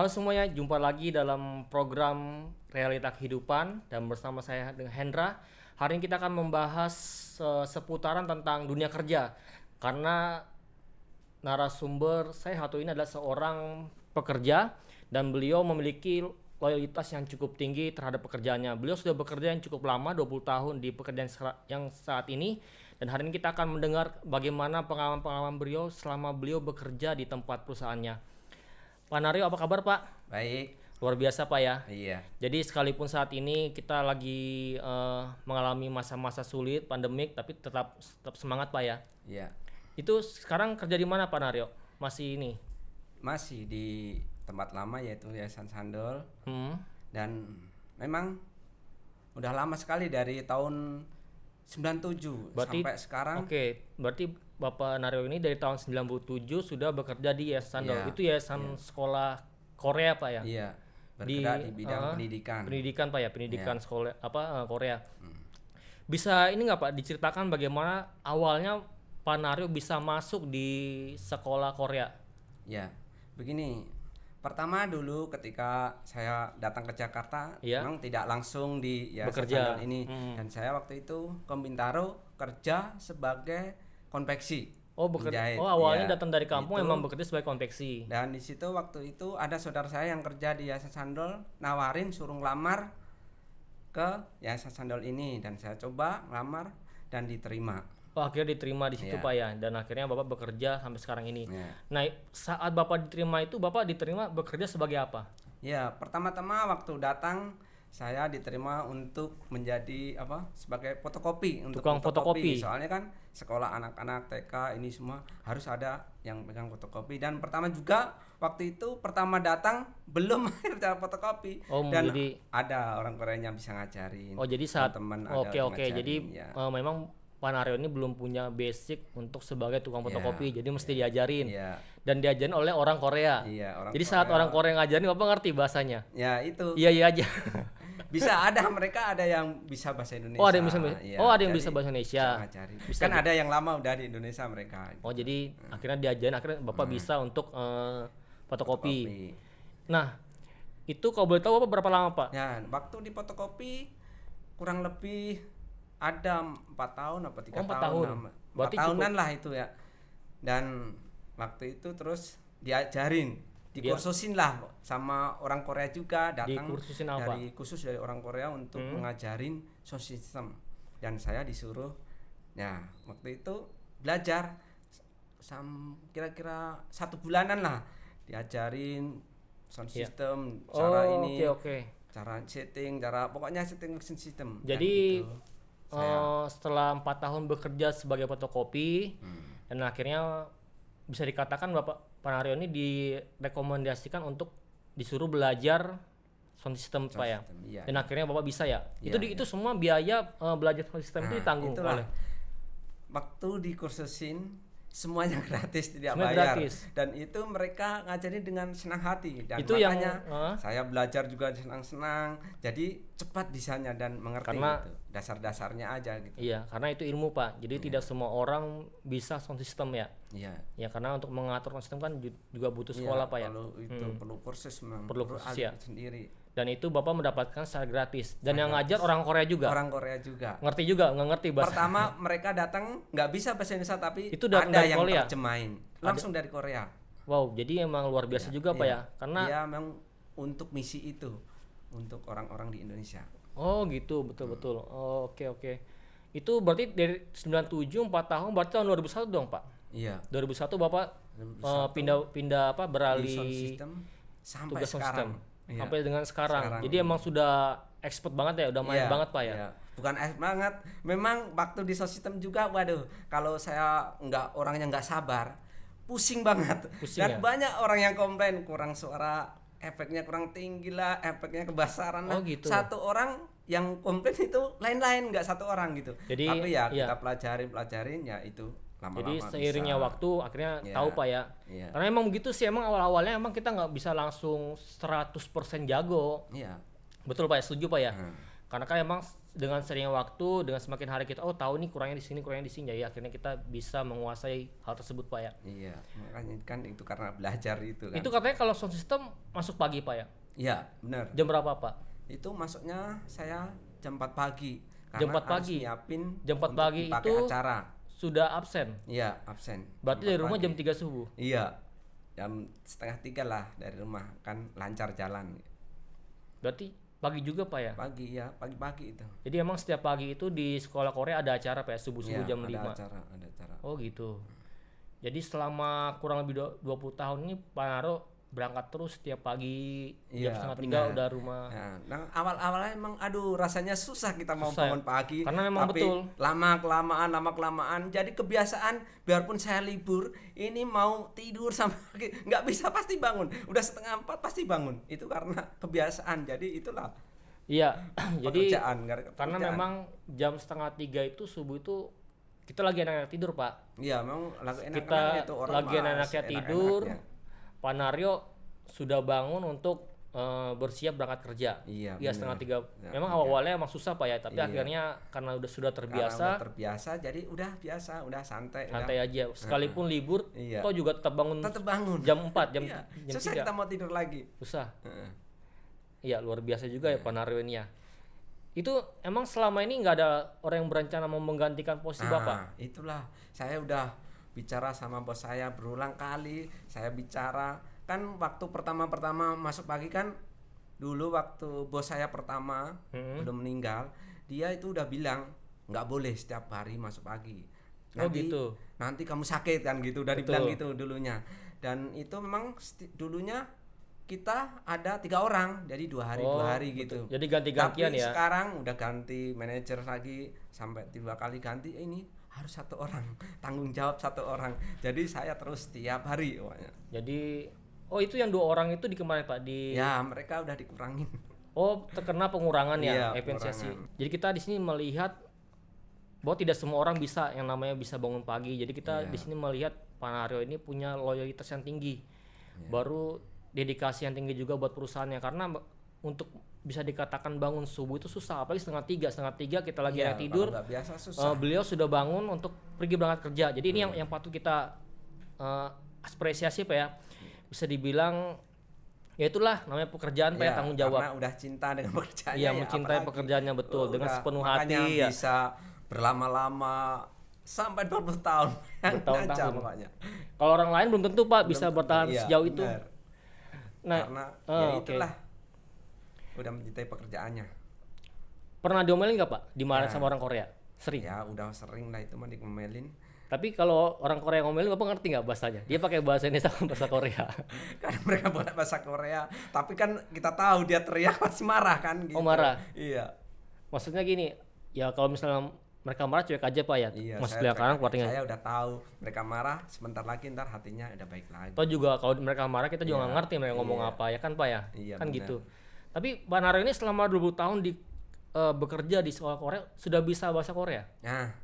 Halo semuanya, jumpa lagi dalam program Realita Kehidupan dan bersama saya dengan Hendra. Hari ini kita akan membahas seputaran tentang dunia kerja. Karena narasumber saya satu ini adalah seorang pekerja dan beliau memiliki loyalitas yang cukup tinggi terhadap pekerjaannya. Beliau sudah bekerja yang cukup lama, 20 tahun di pekerjaan yang saat ini. Dan hari ini kita akan mendengar bagaimana pengalaman-pengalaman beliau selama beliau bekerja di tempat perusahaannya. Pak Naryo, apa kabar Pak? Baik. Luar biasa Pak ya. Iya. Jadi sekalipun saat ini kita lagi mengalami masa-masa sulit, pandemik, tapi tetap semangat Pak ya. Iya. Itu sekarang kerja di mana Pak Naryo? Masih ini? Masih di tempat lama yaitu Yayasan Sandol. Dan memang udah lama sekali dari tahun 97 sampai sekarang. Oke, berarti Bapak Naryo ini dari tahun 97 sudah bekerja di Yayasan Sandol. Iya, Itu yayasan sekolah Korea Pak ya? Iya. Bergerak di bidang pendidikan. Pendidikan Pak ya, pendidikan sekolah Korea. Bisa ini nggak Pak diceritakan bagaimana awalnya Pak Naryo bisa masuk di sekolah Korea? Ya, begini. Pertama dulu ketika saya datang ke Jakarta, Iya. memang tidak langsung di Yayasan Bekerja. Sandol ini. Dan saya waktu itu ke Bintaro kerja sebagai konveksi. Menjahit. Oh, awalnya Iya, datang dari kampung itu. emang bekerja sebagai konveksi. Dan di situ waktu itu ada saudara saya yang kerja di Yayasan Sandol, nawarin suruh ngelamar ke Yayasan Sandol ini, dan saya coba ngelamar dan diterima. Oh, akhirnya diterima di situ Iya. Pak ya, dan akhirnya Bapak bekerja sampai sekarang ini. Iya. Nah, saat Bapak diterima itu Bapak diterima bekerja sebagai apa? Ya, pertama-tama waktu datang saya diterima untuk menjadi sebagai fotokopi, untuk Tukang fotokopi. Soalnya kan sekolah anak-anak TK ini semua harus ada yang pegang fotokopi, dan pertama juga waktu itu pertama datang belum cara fotokopi, Oh, dan jadi ada orang Koreanya bisa ngajarin. Oh, jadi saat teman-teman ada Oke, ngajarin, jadi ya. memang Pak Naryo ini belum punya basic untuk sebagai tukang Iya, fotokopi, jadi mesti diajarin. Iya. Dan diajarin oleh orang Korea. Iya, orang Jadi saat Korea. orang Korea ngajarin Bapak ngerti bahasanya? Ya itu Iya aja. bisa ada, mereka ada yang bisa bahasa Indonesia. Oh, ada yang bisa Iya, ada yang jadi bisa bahasa Indonesia. bisa ngajarin. Bisa Kan ada yang lama udah di Indonesia mereka. Oh, jadi akhirnya diajarin, akhirnya Bapak bisa untuk fotokopi. Nah, itu kalau boleh tahu Bapak berapa lama Pak? Ya, waktu di fotokopi kurang lebih ada 4 tahun apa 3 Oh, 4 tahun. tahun. 4 Berarti tahunan lah itu ya. Dan waktu itu terus diajarin, dikursusin lah sama orang Korea juga, datang Dikursusin apa? khusus dari orang Korea untuk mengajarin sound system. Dan saya disuruh, ya waktu itu belajar kira-kira 1 bulanan lah, diajarin sound system, cara ini, cara setting, pokoknya setting mesin system. Jadi Dan itu setelah 4 tahun bekerja sebagai fotokopi dan akhirnya bisa dikatakan Bapak Pak Naryo ini direkomendasikan untuk disuruh belajar sound system Pak ya. iya. Dan akhirnya Bapak bisa ya. Iya, Itu semua biaya belajar sound system itu ditanggung itulah. oleh. Waktu dikursusin semuanya gratis, tidak Semuanya bayar. gratis. Dan itu mereka ngajarin dengan senang hati, dan Itu yang, makanya saya belajar juga senang-senang. Jadi cepat bisanya dan mengerti Karena- gitu. Dasar-dasarnya aja gitu. Iya, karena itu ilmu Pak. Jadi tidak semua orang bisa sound system ya. Iya. Ya karena untuk mengatur sound system kan juga butuh sekolah Pak ya. Kalau itu perlu kursus memang. Perlu kursus, ahli ya. sendiri. Dan itu Bapak mendapatkan secara gratis. Dan yang ngajar orang Korea juga. Orang Korea juga. Ngerti juga, nggak ngerti bahasa. Pertama mereka datang nggak bisa bahasa Indonesia, tapi Itu datang ada dari yang Korea? terjemahin langsung dari Korea. Wow, jadi emang luar biasa juga Pak Iya. ya. Karena dia memang untuk misi itu, untuk orang-orang di Indonesia. oh gitu, betul. Oh, oke. Itu berarti dari 97 4 tahun berarti tahun 2001 dong, Pak. Iya. 2001 Bapak 2001 pindah di sound beralih system sampai tugas sound sekarang. system. Iya. Sampai dengan sekarang. Sekarang. Jadi emang sudah expert banget ya, udah main Iya, banget Pak ya. iya. Bukan banget. Memang waktu di sound system juga, waduh, kalau saya orangnya nggak sabar, pusing banget. Pusing Dan ya? banyak orang yang komplain kurang suara, efeknya kurang tinggi lah, efeknya kebasaran lah. Oh, gitu. Satu orang yang komplain itu lain-lain, nggak satu orang gitu. Jadi, tapi ya iya. kita pelajarin ya itu lama-lama. Jadi seiringnya bisa. waktu akhirnya Iya. tahu Pak ya. Iya. Karena emang begitu sih, emang awal-awalnya emang kita nggak bisa langsung 100% jago. Iya. Betul Pak ya, setuju Pak ya. Hmm. Karena kan emang dengan seringnya waktu, dengan semakin hari kita tahu nih kurangnya di sini, ya akhirnya kita bisa menguasai hal tersebut Pak ya. Iya, makanya kan itu karena belajar itu kan. Itu katanya kalau sound system masuk pagi Pak ya? Iya, benar. Jam berapa Pak? Itu masuknya saya jam 4 pagi. Jam 4 harus pagi. nyiapin Jam 4 untuk pagi dipakai itu acara. sudah absen. Iya, absen. Berarti Jam dari 4 rumah pagi. jam 3 subuh. Iya. Jam 2:30 lah dari rumah, kan lancar jalan. Berarti pagi juga Pak ya? Pagi ya, pagi-pagi itu. Jadi emang setiap pagi itu di sekolah Korea ada acara Pak ya, subuh-subuh Iya, jam 5. ada acara. Oh gitu. Jadi selama kurang lebih 20 tahun ini Pak Naro berangkat terus setiap pagi Iya, jam 2:30 benar. udah rumah. Nah, awal-awalnya emang rasanya susah kita mau Susah ya? bangun pagi. Karena memang tapi betul. lama kelamaan jadi kebiasaan. Biarpun saya libur, ini mau tidur sampai pagi nggak bisa, pasti bangun. Udah 3:30 pasti bangun. Itu karena kebiasaan. Jadi itulah Iya. Jadi pekerjaan. karena memang jam 2:30 itu subuh itu kita lagi enak-enak tidur Pak. Iya, memang lagi Kita itu orang lagi enak-enaknya tidur. Pak Naryo sudah bangun untuk bersiap berangkat kerja. Iya, Iya, benar. 2:30. Ya, Memang awalnya emang susah Pak ya, tapi Iya. akhirnya karena sudah Karena terbiasa, udah terbiasa, jadi udah biasa, udah santai. santai aja. Sekalipun libur, Iya. toh juga tetap bangun Tetap bangun. jam 4, jam Iya. jam Susah 3. kita mau tidur lagi. Susah. Heeh. Iya, luar biasa juga ya Pak Naryo ini ya. Itu emang selama ini nggak ada orang yang berencana mau menggantikan posisi Bapak? Itulah saya udah bicara sama bos saya berulang kali. Saya bicara kan waktu pertama masuk pagi kan, dulu waktu bos saya pertama belum meninggal, dia itu udah bilang nggak boleh setiap hari masuk pagi. Gitu. Nanti kamu sakit kan gitu, udah Betul. dibilang gitu dulunya. Dan itu memang dulunya kita ada 3 orang, jadi 2 hari 2 hari betul. gitu. Jadi ganti-gantian Tapi ya. sekarang udah ganti manajer lagi, sampai 2 kali ganti, ini harus 1 orang, tanggung jawab 1 orang. Jadi saya terus tiap hari pokoknya. Jadi itu yang 2 orang itu di kemarin Pak di Ya, mereka udah dikurangin. terkena pengurangan ya Iya, efisiensi. pengurangan. Jadi kita di sini melihat bahwa tidak semua orang bisa yang namanya bisa bangun pagi. Jadi kita Iya. di sini melihat Pak Naryo ini punya loyalitas yang tinggi. Baru dedikasi yang tinggi juga buat perusahaannya, karena untuk bisa dikatakan bangun subuh itu susah, apalagi 2:30 kita lagi Iya, enak tidur. kalau nggak biasa susah. Beliau sudah bangun untuk pergi berangkat kerja. Jadi ini yang patut kita apresiasi Pak ya. Bisa dibilang ya itulah namanya pekerjaan Pak ya, Iya, tanggung jawab. Karena udah cinta dengan pekerjaannya. Iya, ya, mencintai apalagi. pekerjaannya betul, dengan Udah, sepenuh makanya hati ya. bisa berlama-lama sampai 20 tahun. Bertahun-tahun. Aja pokoknya. Kalau orang lain belum tentu Pak bisa Belum tentu, bertahan iya, sejauh itu. benar. Nah, Karena oke. itulah udah mencintai pekerjaannya. Pernah diomelin nggak Pak? Dimarahin Ya. sama orang Korea? Sering. Ya udah sering lah itu mah dikomelin. Tapi kalau orang Korea ngomelin Bapak ngerti nggak bahasanya? Dia pakai bahasa Indonesia sama bahasa Korea. Kan mereka bukan bahasa Korea, tapi kan kita tahu dia teriak pasti marah kan gitu. Oh, marah. Iya. Maksudnya gini, ya kalau misalnya mereka marah cuek aja Pak ya. Iya, Mas saya sekarang keluarnya. saya udah tahu mereka marah, sebentar lagi ntar hatinya udah baik lagi. Atau juga kalau mereka marah kita juga Iya, nggak ngerti mereka ngomong iya. apa ya kan Pak ya. Iya, Kan benar. gitu. Tapi Pak Naryo ini selama 20 tahun bekerja di sekolah Korea sudah bisa bahasa Korea. Nah,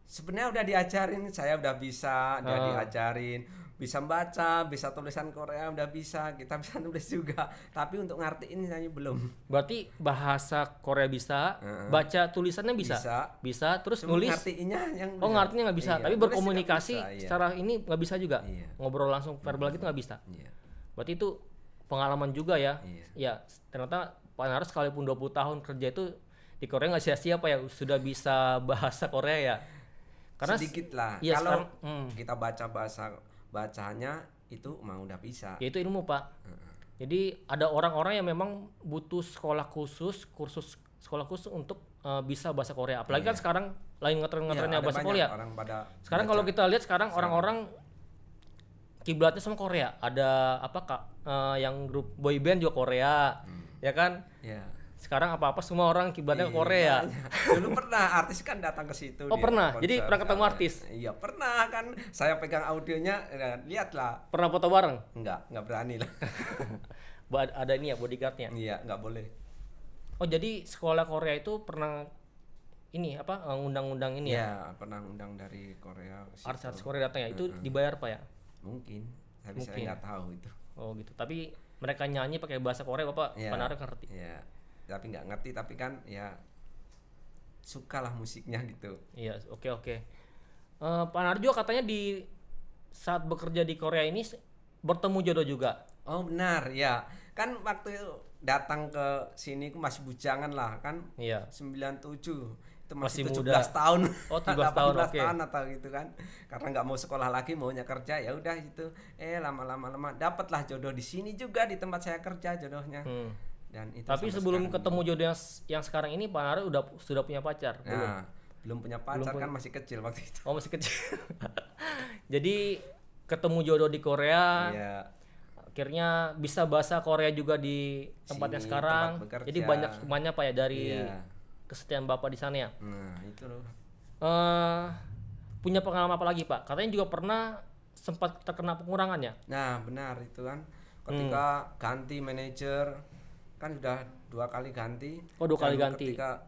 sebenarnya udah diajarin, saya udah bisa, udah diajarin, bisa baca, bisa tulisan Korea udah bisa, kita bisa nulis juga. Tapi untuk ngertiin saya belum. Berarti bahasa Korea bisa, baca tulisannya bisa. Bisa. Terus Cuma nulis. ngertiinnya yang Oh, ngertinya nggak bisa, Iya, tapi nulis berkomunikasi juga bisa, iya. secara ini nggak bisa juga. Iya. Ngobrol langsung verbal gitu nggak bisa. Iya. Berarti itu pengalaman juga ya. Iya. Ya, ternyata Pak Naryo sekalipun 20 tahun kerja itu di Korea nggak sia-sia Pak ya, sudah bisa bahasa Korea ya. Karena Sedikit lah. iya, Kalau sekarang, kita baca bacanya itu mah udah bisa. ya itu ilmu Pak. Jadi ada orang-orang yang memang butuh sekolah khusus, kursus sekolah khusus untuk bisa bahasa Korea. Apalagi kan sekarang lagi ngetren-ngetrennya Iya, ada bahasa banyak Korea. orang pada Sekarang kalau kita lihat sekarang orang-orang kiblatnya sama Korea. Ada apa Kak? Yang grup boy band juga Korea. Ya kan? ya. Sekarang apa-apa semua orang kiblatnya ke Iya, Korea. makanya. Dulu pernah artis kan datang ke situ. Oh, dia pernah? Jadi konser pernah ketemu sama- artis? Iya pernah kan. Saya pegang audionya, lihatlah. Pernah foto bareng? Nggak berani lah. Ada ini ya bodyguardnya. Iya nggak boleh. Oh, jadi sekolah Korea itu pernah ini apa undang-undang ini ya? Iya pernah undang dari Korea. ke situ. Artis Korea datang ya. Itu dibayar Pak ya? Mungkin. Tapi saya Mungkin. nggak tahu itu. Oh gitu. Tapi mereka nyanyi pakai bahasa Korea Bapak Iya. Pak Naryo ngerti. Iya. Tapi nggak ngerti. Tapi kan ya sukalah musiknya gitu. Iya, oke. Pak Narjo katanya di saat bekerja di Korea ini bertemu jodoh juga. Oh benar ya, kan waktu itu datang ke sini aku masih bujangan lah kan. Iya. 97 itu Masih masih 17 muda. tahun. Oh, 17 tahun, 18 oke. tahun atau gitu kan, karena nggak mau sekolah lagi maunya kerja, ya udah itu lama dapatlah jodoh di sini juga di tempat saya kerja jodohnya. Dan itu Tapi sampai sebelum sekarang ketemu jodoh yang sekarang ini Pak Narjo sudah punya pacar? ini. Belum. Nah, belum punya pacar kan, masih kecil waktu itu. Oh, masih kecil. Jadi ketemu jodoh di Korea, Iya. akhirnya bisa bahasa Korea juga di tempatnya Sini, sekarang. tempat bekerja. Jadi banyak hikmahnya Pak ya dari Iya. kesetiaan Bapak di sana ya. Nah itu loh. Punya pengalaman apa lagi Pak? Katanya juga pernah sempat terkena pengurangan ya? Nah benar itu kan, ketika ganti manajer kan sudah 2 kali ganti. Oh, 2 kali Dan ganti. ketika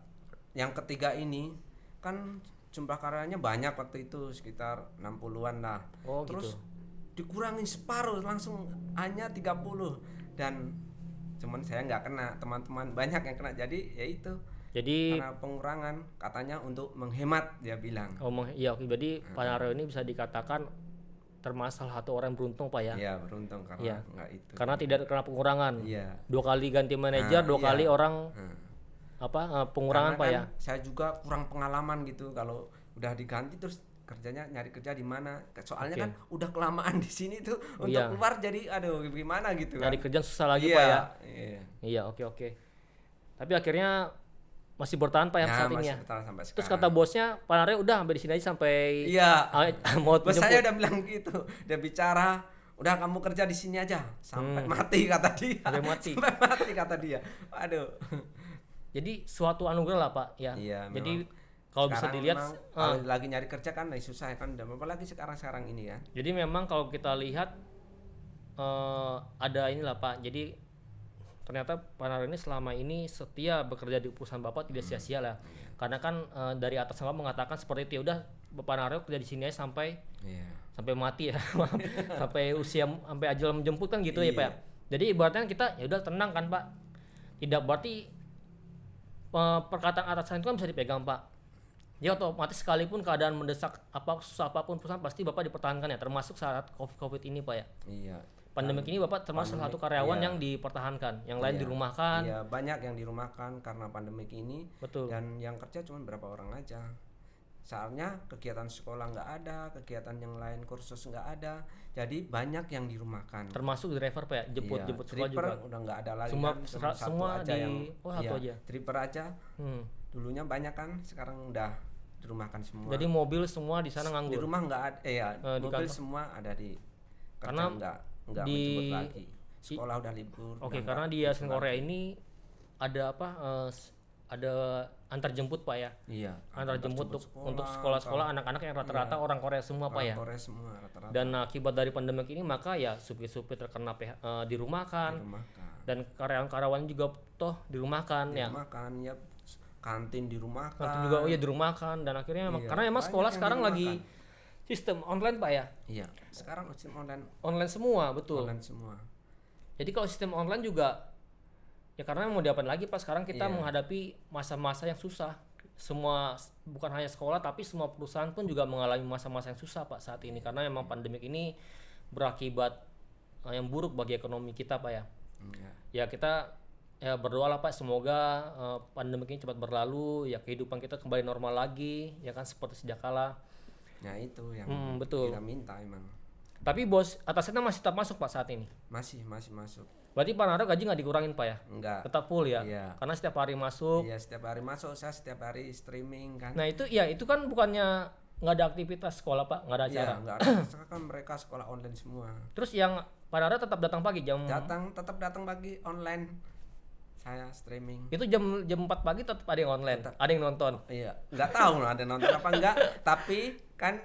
yang ketiga ini kan jumlah karyanya banyak waktu itu sekitar 60-an lah. Oh, Terus gitu. dikurangin separuh langsung hanya 30, dan cuman saya nggak kena, teman-teman banyak yang kena. Jadi ya itu Jadi karena pengurangan, katanya untuk menghemat dia bilang. iya oke. Jadi Pak Narjo ini bisa dikatakan termasuk salah satu orang yang beruntung Pak ya. Iya beruntung karena Iya. nggak itu. Karena tidak terkena pengurangan. Iya. 2 kali ganti manajer, Nah, 2 iya. kali orang Nah. pengurangan Karena Pak kan ya. saya juga kurang pengalaman gitu kalau udah diganti terus kerjanya nyari kerja di mana. Soalnya kan udah kelamaan di sini tuh untuk Iya. keluar, jadi aduh gimana gitu kan. Nyari kerjaan susah lagi Iya, Pak ya. Iya. Iya, oke. Tapi akhirnya masih bertahan Pak ya Nah, saat ini masih ya. bertahan sampai Terus sekarang. kata bosnya Pak Narjo udah sampai di sini aja sampai Iya. mau Bos saya jemput. udah bilang gitu. Dia bicara, "Udah kamu kerja di sini aja sampai mati," kata dia. Sampai mati. Sampai mati kata dia. Aduh. Jadi suatu anugerah lah Pak ya. Iya, Jadi memang. kalau bisa Sekarang dilihat memang kalau lagi nyari kerja kan lagi susah kan, apalagi sekarang ini ya. jadi memang kalau kita lihat ada inilah Pak. Jadi ternyata Pak Narjo ini selama ini setia bekerja di perusahaan Bapak, tidak sia-sia lah. Karena kan dari atas Bapak mengatakan seperti itu, ya udah Bapak Narjo kerja di sini aja sampai Iya. mati ya. Sampai usia, sampai ajal menjemput kan gitu ya Pak ya. Jadi ibaratnya kita ya udah tenang kan Pak. Tidak berarti perkataan atasan itu kan bisa dipegang Pak. Ya otomatis sekalipun keadaan mendesak susah apapun perusahaan pasti Bapak dipertahankan ya, termasuk saat COVID ini Pak ya. Iya. Pandemi ini Bapak termasuk salah satu karyawan iya. yang dipertahankan, yang lain dirumahkan. Iya, banyak yang dirumahkan karena pandemi ini. Betul. Dan yang kerja cuma berapa orang aja. Soalnya kegiatan sekolah nggak ada, kegiatan yang lain kursus nggak ada. Jadi banyak yang dirumahkan. Termasuk driver Pak ya, jemput sekolah Dripper juga. udah nggak ada lagi Semua kan, cuma satu semua aja di yang satu aja. dripper aja. Dulunya banyak kan, sekarang udah dirumahkan semua. Jadi mobil semua di sana Di nganggur. rumah nggak ada, di mobil kantor. semua ada di kerja, Karena nggak di- menjemput lagi. Sekolah udah libur. Oke, udah karena nggak di libur Yayasan Korea ini ada apa? Ada antar jemput Pak ya. Iya. Antar jemput untuk sekolah-sekolah anak-anak yang rata-rata orang Korea semua Pak ya. Korea semua rata-rata Dan akibat dari pandemi ini maka ya supir-supir terkena dirumahkan, dirumahkan. dan karyawan-karyawan juga toh dirumahkan ya. Dirumahkan ya, kantin dirumahkan. Nanti juga dirumahkan, dan akhirnya Iya, karena emang banyak sekolah yang sekarang lagi dirumahkan. sistem online Pak ya. Iya. Sekarang sistem Online semua, betul. online semua. Jadi kalau sistem online juga ya karena mau diapain lagi Pak, sekarang kita menghadapi masa-masa yang susah. Semua, bukan hanya sekolah tapi semua perusahaan pun juga mengalami masa-masa yang susah Pak saat ini, karena memang pandemik ini berakibat yang buruk bagi ekonomi kita Pak ya. Iya. Ya kita ya berdoa lah Pak, semoga pandemi ini cepat berlalu, ya kehidupan kita kembali normal lagi ya kan, seperti sejak kala. Nah itu yang betul. kita minta emang. Tapi bos atasnya masih tetap masuk Pak saat ini. Masih masuk. Berarti Pak Narjo gaji nggak dikurangin Pak ya? Enggak. Tetap full ya? Iya. Karena setiap hari masuk. Iya, setiap hari masuk, saya setiap hari streaming kan. Nah itu ya, itu kan bukannya nggak ada aktivitas sekolah Pak, nggak ada acara. Iya, enggak ada. Sekarang kan mereka sekolah online semua. Terus yang Pak Narjo tetap datang pagi jam Tetap datang pagi online. Saya streaming. itu jam 4 pagi tetap ada yang online, ada yang nonton. Iya, nggak tahu lah ada nonton apa enggak, tapi kan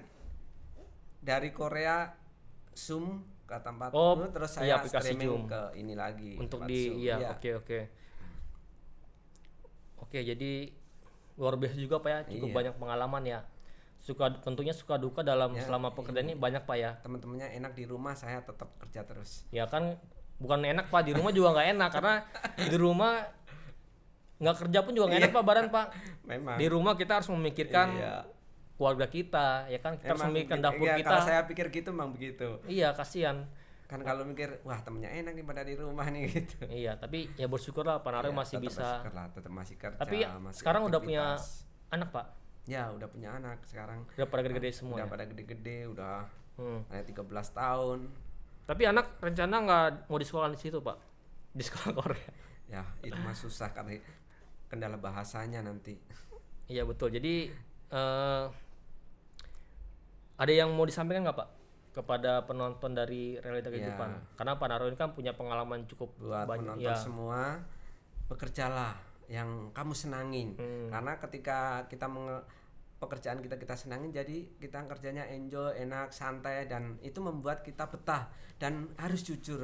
dari Korea Zoom ke tempat terus iya, saya aplikasi streaming Zoom. ke ini lagi Untuk tempat di Zoom. iya, oke, jadi luar biasa juga Pak ya, cukup Iya. banyak pengalaman ya. Tentunya suka duka dalam selama pekerjaan ini banyak Pak ya. Teman-temannya enak di rumah, saya tetap kerja terus. Ya kan bukan enak Pak, di rumah juga nggak enak karena di rumah nggak kerja pun juga nggak enak Pak badan Pak. Memang. Di rumah kita harus memikirkan Iya. keluarga kita, ya kan? Kita harus Emang memikirkan begitu. dapur Iya, kita. kalau saya pikir gitu memang begitu. Iya, kasihan. Kan kalau mikir wah temennya enak nih pada di rumah nih gitu. Iya, tapi ya bersyukurlah Pak Naryo Ya, masih tetap bisa. bersyukur lah, tetap masih kerja, Tapi masih sekarang udah punya aktivitas. anak Pak. Ya udah punya anak sekarang. Udah pada gede-gede semua Udah ya. pada gede-gede, udah Hmm. ada 13 tahun. Tapi anak rencana nggak mau di sekolah di situ Pak? Di sekolah Korea. Ya itu mah susah karena kendala bahasanya nanti. Iya betul. Jadi ada yang mau disampaikan nggak Pak kepada penonton dari realita Ya. kehidupan? Karena Pak Naryo ini kan punya pengalaman cukup Buat banyak. penonton Ya. semua, bekerjalah yang kamu senangin. Karena ketika kita pekerjaan kita senangin, jadi kita kerjanya enjoy, enak, santai, dan itu membuat kita betah dan harus jujur.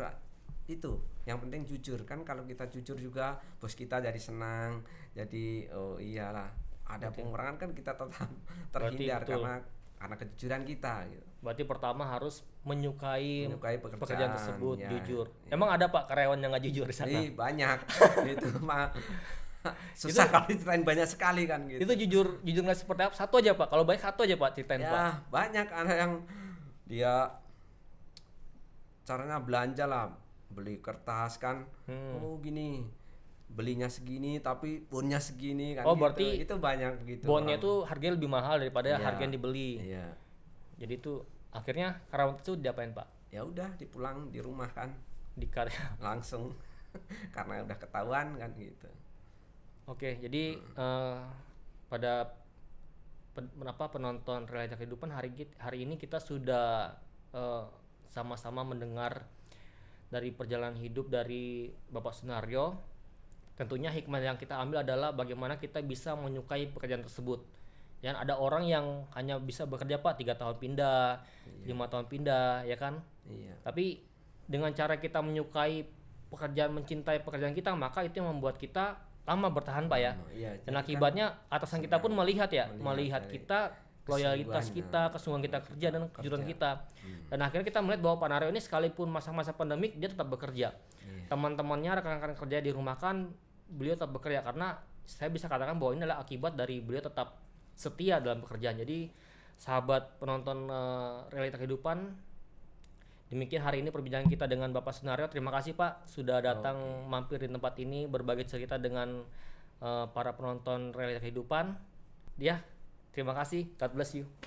Itu yang penting jujur kan, kalau kita jujur juga bos kita jadi senang, jadi oh iyalah ada pengurangan kan kita tetap terhindar betul. karena kejujuran kita gitu. Berarti pertama harus menyukai Pekerjaan pekerjaan tersebut, ya, jujur. ya. Emang ada Pak karyawan yang nggak jujur di sana? Ih, banyak itu mah susah kalau diceritain banyak sekali kan gitu. Itu jujur nggak seperti apa? Satu aja Pak. Kalau baik satu aja Pak ceritain Pak. Ya banyak anak yang dia caranya belanja lah, beli kertas kan, oh gini belinya segini tapi bonnya segini kan. Oh, gitu. berarti itu banyak begitu. Bonnya orang. itu harganya lebih mahal daripada Iya, harga yang dibeli. Iya. Jadi itu akhirnya karyawan itu diapain Pak? Ya udah dipulang di rumah kan Di karya. langsung karena udah ketahuan kan gitu. Oke, jadi pada penonton realita kehidupan hari ini kita sudah sama-sama mendengar dari perjalanan hidup dari Bapak Sunaryo. Tentunya hikmah yang kita ambil adalah bagaimana kita bisa menyukai pekerjaan tersebut. Ya, ada orang yang hanya bisa bekerja Pak 3 tahun pindah, 5 tahun pindah, ya kan? Iya. Tapi dengan cara kita menyukai pekerjaan, mencintai pekerjaan kita, maka itu yang membuat kita lama bertahan Pak ya. Iya, Dan jadi akibatnya atasan kita pun melihat melihat dari kita, loyalitas kita, kesungguhan kita kerja dan kejujuran kita. Dan akhirnya kita melihat bahwa Pak Naryo ini sekalipun masa-masa pandemik dia tetap bekerja. Teman-temannya, rekan-rekan kerja di rumah kan beliau tetap bekerja, karena saya bisa katakan bahwa ini adalah akibat dari beliau tetap setia dalam pekerjaan. Jadi sahabat penonton realita kehidupan, demikian hari ini perbincangan kita dengan Bapak Sunaryo. Terima kasih Pak sudah datang mampir di tempat ini berbagi cerita dengan para penonton realita kehidupan. Ya, terima kasih. God bless you.